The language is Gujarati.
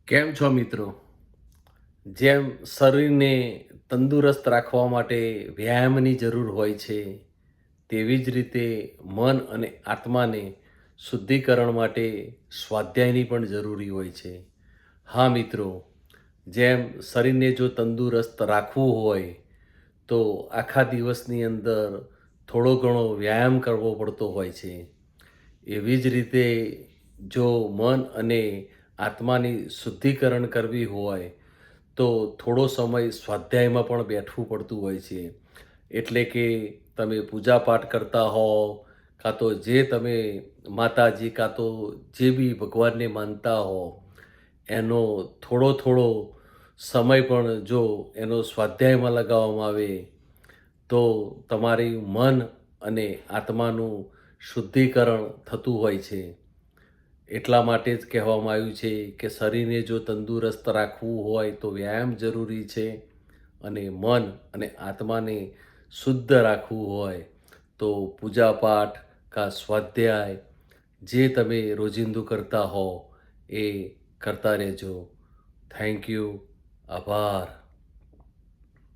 કેમ છો મિત્રો? જેમ શરીરને તંદુરસ્ત રાખવા માટે વ્યાયામની જરૂર હોય છે, તેવી જ રીતે મન અને આત્માને શુદ્ધિકરણ માટે સ્વાધ્યાયની પણ જરૂરી હોય છે. હા મિત્રો, જેમ શરીરને જો તંદુરસ્ત રાખવું હોય તો આખા દિવસની અંદર થોડો ઘણો વ્યાયામ કરવો પડતો હોય છે. એવી જ રીતે જો મન અને આત્માની શુદ્ધિકરણ કરવી હોય તો થોડો સમય સ્વાધ્યાયમાં પણ બેઠવું પડતું હોય છે. એટલે કે તમે પૂજાપાઠ કરતા હો, કાં તો જે તમે માતાજી કાં તો જે બી ભગવાનને માનતા હો, એનો થોડો થોડો સમય પણ જો એનો સ્વાધ્યાયમાં લગાવવામાં આવે તો તમારી મન અને આત્માનું શુદ્ધિકરણ થતું હોય છે. એટલા માટે જ કહેવામાં આવ્યું છે કે શરીરને જો તંદુરસ્ત રાખવું હોય તો વ્યાયામ જરૂરી છે અને મન અને આત્માને શુદ્ધ રાખવું હોય તો પૂજાપાઠ કાં સ્વાધ્યાય જે તમે રોજિંદુ કરતા હો એ કરતા રહેજો. Thank you. આભાર.